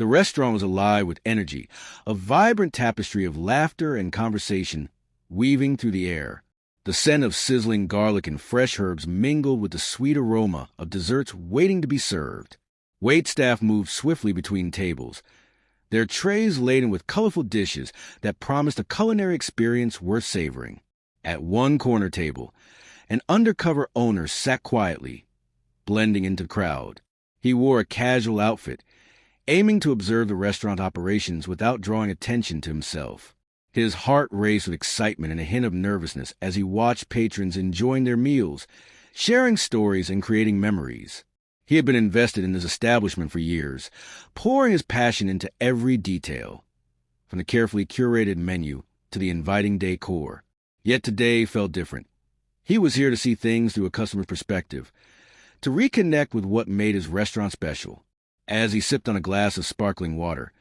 The restaurant was alive with energy, a vibrant tapestry of laughter and conversation weaving through the air. The scent of sizzling garlic and fresh herbs mingled with the sweet aroma of desserts waiting to be served. Waitstaff moved swiftly between tables, their trays laden with colorful dishes that promised a culinary experience worth savoring. At one corner table, an undercover owner sat quietly, blending into the crowd. He wore a casual outfit, aiming to observe the restaurant operations without drawing attention to himself. His heart raced with excitement and a hint of nervousness as he watched patrons enjoying their meals, sharing stories and creating memories. He had been invested in this establishment for years, pouring his passion into every detail, from the carefully curated menu to the inviting decor. Yet today felt different. He was here to see things through a customer's perspective, to reconnect with what made his restaurant special. As he sipped on a glass of sparkling water,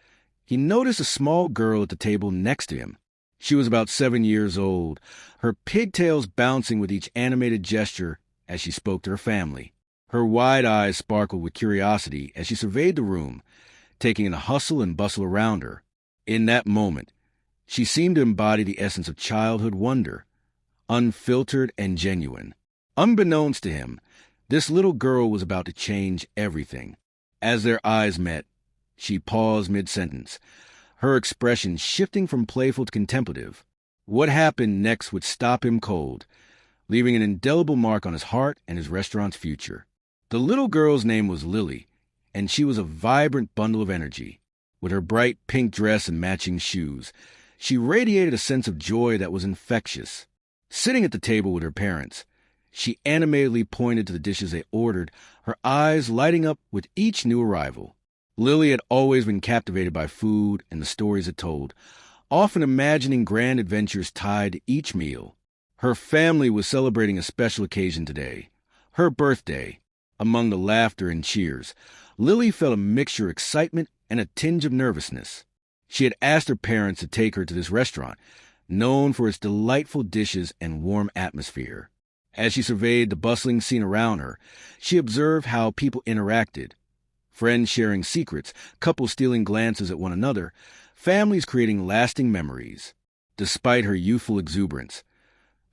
he noticed a small girl at the table next to him. She was about 7 years old, her pigtails bouncing with each animated gesture as she spoke to her family. Her wide eyes sparkled with curiosity as she surveyed the room, taking in the hustle and bustle around her. In that moment, she seemed to embody the essence of childhood wonder, unfiltered and genuine. Unbeknownst to him, this little girl was about to change everything. As their eyes met, she paused mid-sentence, her expression shifting from playful to contemplative. What happened next would stop him cold, leaving an indelible mark on his heart and his restaurant's future. The little girl's name was Lily, and she was a vibrant bundle of energy. With her bright pink dress and matching shoes, she radiated a sense of joy that was infectious. Sitting at the table with her parents, she animatedly pointed to the dishes they ordered, her eyes lighting up with each new arrival. Lily had always been captivated by food and the stories it told, often imagining grand adventures tied to each meal. Her family was celebrating a special occasion today, her birthday. Among the laughter and cheers, Lily felt a mixture of excitement and a tinge of nervousness. She had asked her parents to take her to this restaurant, known for its delightful dishes and warm atmosphere. As she surveyed the bustling scene around her, she observed how people interacted. Friends sharing secrets, couples stealing glances at one another, families creating lasting memories. Despite her youthful exuberance,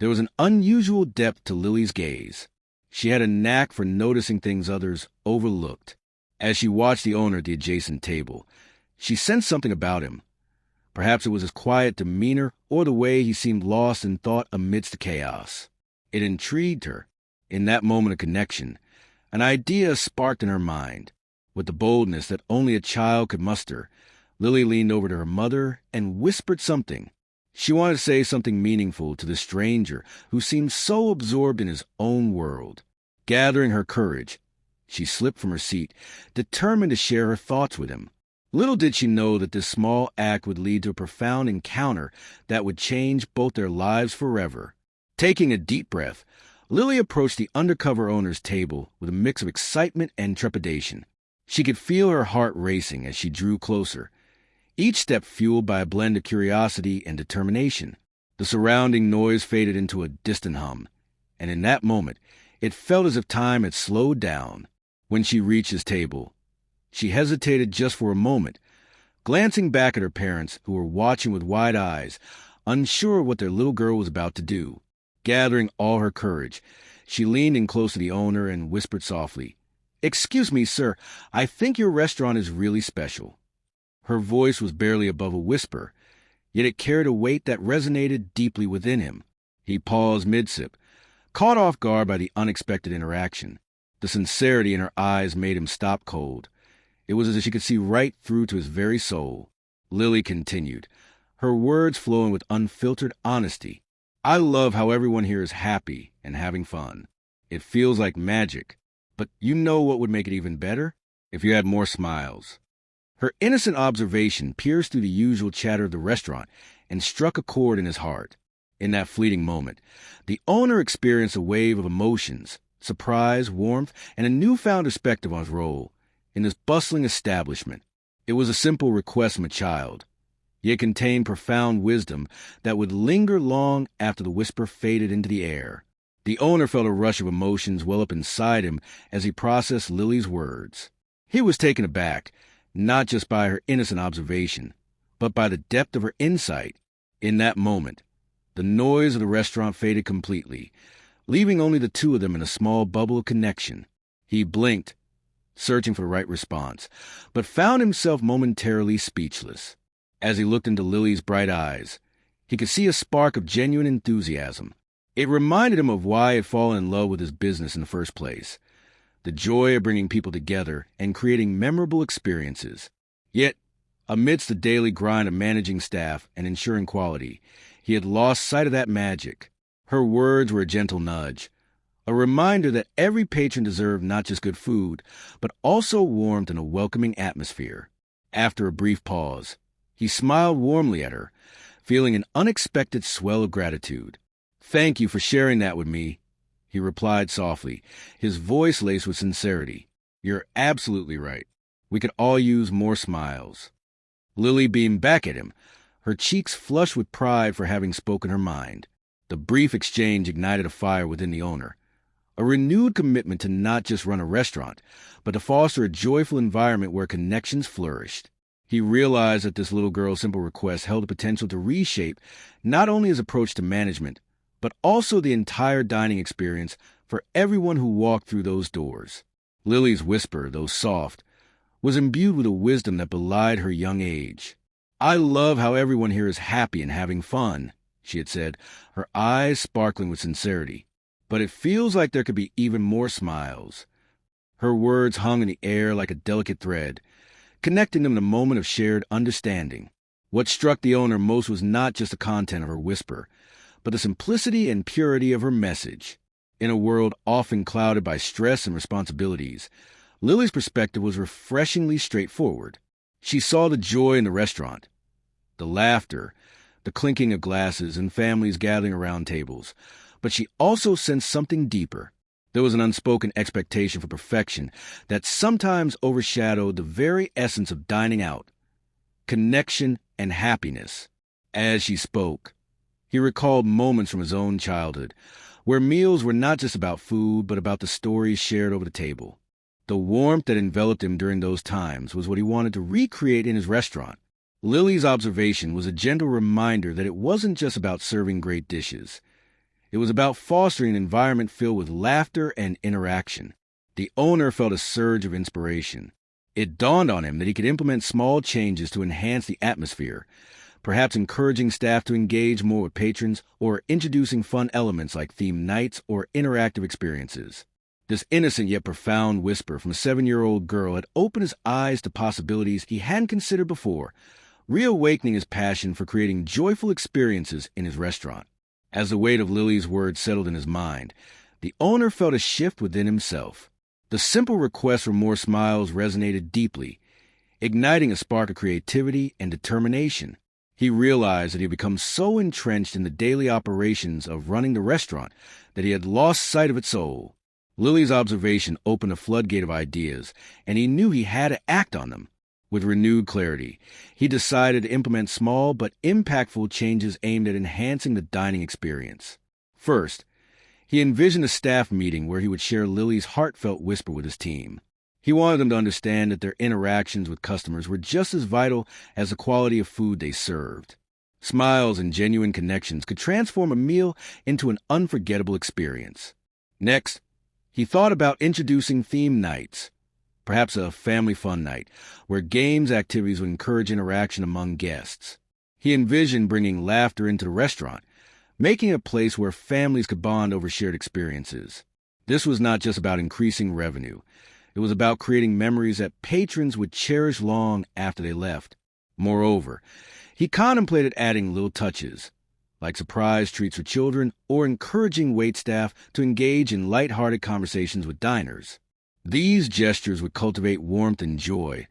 there was an unusual depth to Lily's gaze. She had a knack for noticing things others overlooked. As she watched the owner at the adjacent table, she sensed something about him. Perhaps it was his quiet demeanor or the way he seemed lost in thought amidst the chaos. It intrigued her. In that moment of connection, an idea sparked in her mind. With the boldness that only a child could muster, Lily leaned over to her mother and whispered something. She wanted to say something meaningful to the stranger who seemed so absorbed in his own world. Gathering her courage, she slipped from her seat, determined to share her thoughts with him. Little did she know that this small act would lead to a profound encounter that would change both their lives forever. Taking a deep breath, Lily approached the undercover owner's table with a mix of excitement and trepidation. She could feel her heart racing as she drew closer, each step fueled by a blend of curiosity and determination. The surrounding noise faded into a distant hum, and in that moment, it felt as if time had slowed down. When she reached his table, she hesitated just for a moment, glancing back at her parents who were watching with wide eyes, unsure of what their little girl was about to do. Gathering all her courage, she leaned in close to the owner and whispered softly, "Excuse me, sir, I think your restaurant is really special." Her voice was barely above a whisper, yet it carried a weight that resonated deeply within him. He paused mid-sip, caught off guard by the unexpected interaction. The sincerity in her eyes made him stop cold. It was as if she could see right through to his very soul. Lily continued, her words flowing with unfiltered honesty. "I love how everyone here is happy and having fun. It feels like magic. But you know what would make it even better? If you had more smiles." Her innocent observation pierced through the usual chatter of the restaurant and struck a chord in his heart. In that fleeting moment, the owner experienced a wave of emotions, surprise, warmth, and a newfound perspective on his role in this bustling establishment. It was a simple request from a child, yet contained profound wisdom that would linger long after the whisper faded into the air. The owner felt a rush of emotions well up inside him as he processed Lily's words. He was taken aback, not just by her innocent observation, but by the depth of her insight. In that moment, the noise of the restaurant faded completely, leaving only the two of them in a small bubble of connection. He blinked, searching for the right response, but found himself momentarily speechless. As he looked into Lily's bright eyes, he could see a spark of genuine enthusiasm. It reminded him of why he had fallen in love with his business in the first place, the joy of bringing people together and creating memorable experiences. Yet, amidst the daily grind of managing staff and ensuring quality, he had lost sight of that magic. Her words were a gentle nudge, a reminder that every patron deserved not just good food, but also warmth and a welcoming atmosphere. After a brief pause, he smiled warmly at her, feeling an unexpected swell of gratitude. "Thank you for sharing that with me," he replied softly, his voice laced with sincerity. "You're absolutely right. We could all use more smiles." Lily beamed back at him, her cheeks flushed with pride for having spoken her mind. The brief exchange ignited a fire within the owner, a renewed commitment to not just run a restaurant, but to foster a joyful environment where connections flourished. He realized that this little girl's simple request held the potential to reshape not only his approach to management, but also the entire dining experience for everyone who walked through those doors. Lily's whisper, though soft, was imbued with a wisdom that belied her young age. "I love how everyone here is happy and having fun," she had said, her eyes sparkling with sincerity. "But it feels like there could be even more smiles." Her words hung in the air like a delicate thread, connecting them in a moment of shared understanding. What struck the owner most was not just the content of her whisper, but the simplicity and purity of her message. In a world often clouded by stress and responsibilities, Lily's perspective was refreshingly straightforward. She saw the joy in the restaurant, the laughter, the clinking of glasses, and families gathering around tables. But she also sensed something deeper. There was an unspoken expectation for perfection that sometimes overshadowed the very essence of dining out: connection and happiness. As she spoke, he recalled moments from his own childhood, where meals were not just about food, but about the stories shared over the table. The warmth that enveloped him during those times was what he wanted to recreate in his restaurant. Lily's observation was a gentle reminder that it wasn't just about serving great dishes. It was about fostering an environment filled with laughter and interaction. The owner felt a surge of inspiration. It dawned on him that he could implement small changes to enhance the atmosphere, perhaps encouraging staff to engage more with patrons or introducing fun elements like themed nights or interactive experiences. This innocent yet profound whisper from a 7-year-old girl had opened his eyes to possibilities he hadn't considered before, reawakening his passion for creating joyful experiences in his restaurant. As the weight of Lily's words settled in his mind, the owner felt a shift within himself. The simple request for more smiles resonated deeply, igniting a spark of creativity and determination. He realized that he had become so entrenched in the daily operations of running the restaurant that he had lost sight of its soul. Lily's observation opened a floodgate of ideas, and he knew he had to act on them. With renewed clarity, he decided to implement small but impactful changes aimed at enhancing the dining experience. First, he envisioned a staff meeting where he would share Lily's heartfelt whisper with his team. He wanted them to understand that their interactions with customers were just as vital as the quality of food they served. Smiles and genuine connections could transform a meal into an unforgettable experience. Next, he thought about introducing theme nights, perhaps a family fun night, where games activities would encourage interaction among guests. He envisioned bringing laughter into the restaurant, making it a place where families could bond over shared experiences. This was not just about increasing revenue. It was about creating memories that patrons would cherish long after they left. Moreover, he contemplated adding little touches, like surprise treats for children or encouraging waitstaff to engage in light-hearted conversations with diners. These gestures would cultivate warmth and joy,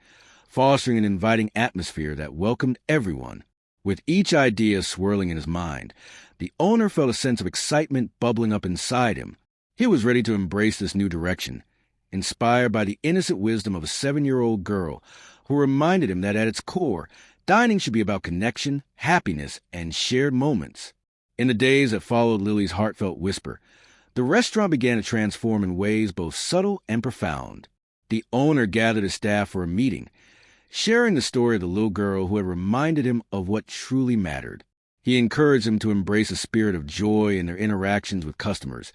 fostering an inviting atmosphere that welcomed everyone. With each idea swirling in his mind, the owner felt a sense of excitement bubbling up inside him. He was ready to embrace this new direction, inspired by the innocent wisdom of a 7-year-old girl who reminded him that at its core, dining should be about connection, happiness, and shared moments. In the days that followed Lily's heartfelt whisper, the restaurant began to transform in ways both subtle and profound. The owner gathered his staff for a meeting, sharing the story of the little girl who had reminded him of what truly mattered. He encouraged them to embrace a spirit of joy in their interactions with customers,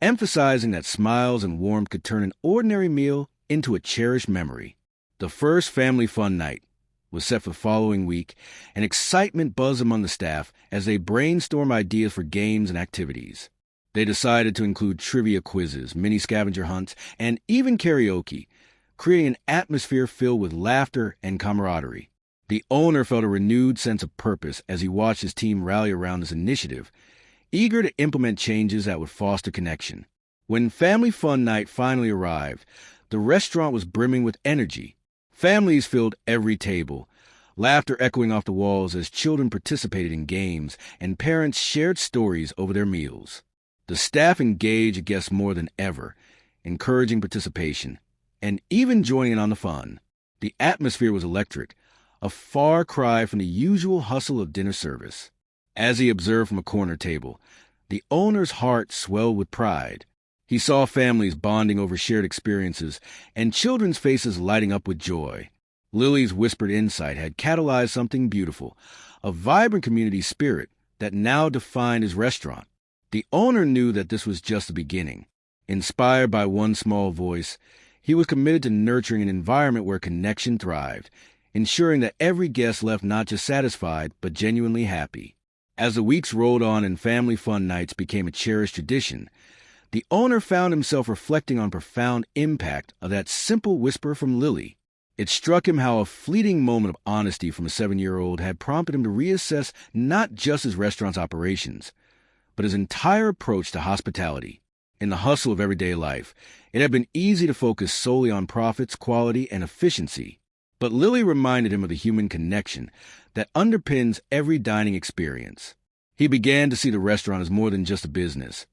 emphasizing that smiles and warmth could turn an ordinary meal into a cherished memory. The first family fun night was set for the following week, and excitement buzzed among the staff as they brainstormed ideas for games and activities. They decided to include trivia quizzes, mini scavenger hunts, and even karaoke, creating an atmosphere filled with laughter and camaraderie. The owner felt a renewed sense of purpose as he watched his team rally around this initiative, eager to implement changes that would foster connection. When Family Fun Night finally arrived, the restaurant was brimming with energy. Families filled every table, laughter echoing off the walls as children participated in games and parents shared stories over their meals. The staff engaged guests more than ever, encouraging participation and even joining in on the fun. The atmosphere was electric, a far cry from the usual hustle of dinner service. As he observed from a corner table, the owner's heart swelled with pride. He saw families bonding over shared experiences and children's faces lighting up with joy. Lily's whispered insight had catalyzed something beautiful, a vibrant community spirit that now defined his restaurant. The owner knew that this was just the beginning. Inspired by one small voice, he was committed to nurturing an environment where connection thrived, ensuring that every guest left not just satisfied, but genuinely happy. As the weeks rolled on and family fun nights became a cherished tradition, the owner found himself reflecting on the profound impact of that simple whisper from Lily. It struck him how a fleeting moment of honesty from a 7-year-old had prompted him to reassess not just his restaurant's operations, but his entire approach to hospitality. In the hustle of everyday life, it had been easy to focus solely on profits, quality, and efficiency. But Lily reminded him of the human connection that underpins every dining experience. He began to see the restaurant as more than just a business.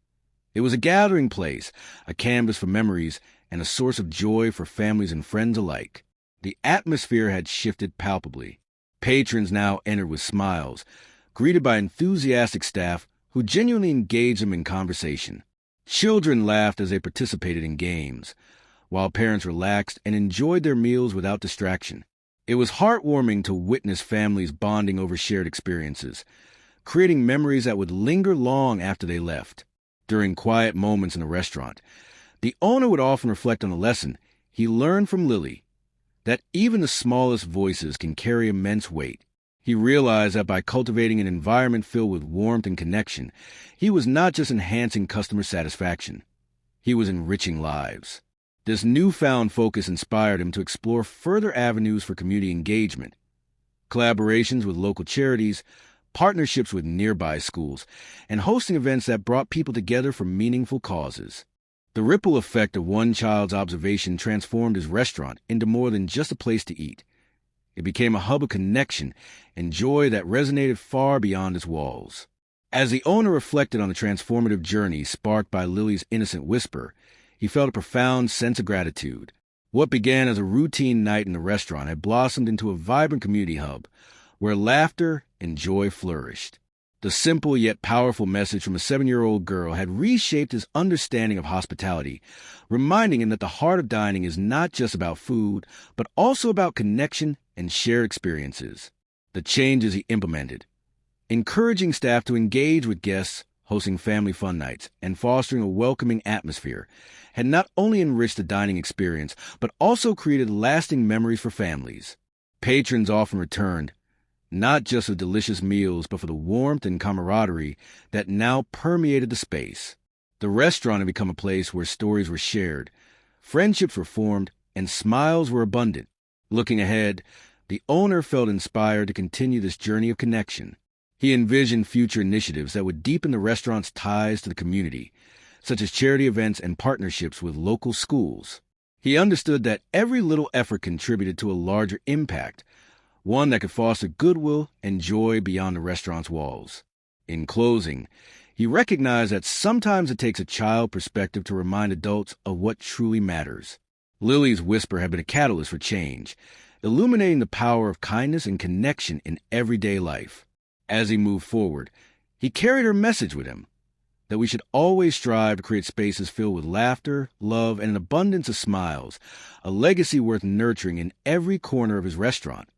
It was a gathering place, a canvas for memories, and a source of joy for families and friends alike. The atmosphere had shifted palpably. Patrons now entered with smiles, greeted by enthusiastic staff who genuinely engaged them in conversation. Children laughed as they participated in games, while parents relaxed and enjoyed their meals without distraction. It was heartwarming to witness families bonding over shared experiences, creating memories that would linger long after they left. During quiet moments in the restaurant, the owner would often reflect on a lesson he learned from Lily, that even the smallest voices can carry immense weight. He realized that by cultivating an environment filled with warmth and connection, he was not just enhancing customer satisfaction, he was enriching lives. This newfound focus inspired him to explore further avenues for community engagement, collaborations with local charities, partnerships with nearby schools, and hosting events that brought people together for meaningful causes. The ripple effect of one child's observation transformed his restaurant into more than just a place to eat. It became a hub of connection and joy that resonated far beyond its walls. As the owner reflected on the transformative journey sparked by Lily's innocent whisper, he felt a profound sense of gratitude. What began as a routine night in the restaurant had blossomed into a vibrant community hub, where laughter and joy flourished. The simple yet powerful message from a 7-year-old girl had reshaped his understanding of hospitality, reminding him that the heart of dining is not just about food, but also about connection and shared experiences. The changes he implemented, encouraging staff to engage with guests, hosting family fun nights, and fostering a welcoming atmosphere, had not only enriched the dining experience, but also created lasting memories for families. Patrons often returned, not just for delicious meals, but for the warmth and camaraderie that now permeated the space. The restaurant had become a place where stories were shared, friendships were formed, and smiles were abundant. Looking ahead, the owner felt inspired to continue this journey of connection. He envisioned future initiatives that would deepen the restaurant's ties to the community, such as charity events and partnerships with local schools. He understood that every little effort contributed to a larger impact, one that could foster goodwill and joy beyond the restaurant's walls. In closing, he recognized that sometimes it takes a child perspective to remind adults of what truly matters. Lily's whisper had been a catalyst for change, illuminating the power of kindness and connection in everyday life. As he moved forward, he carried her message with him, that we should always strive to create spaces filled with laughter, love, and an abundance of smiles, a legacy worth nurturing in every corner of his restaurant.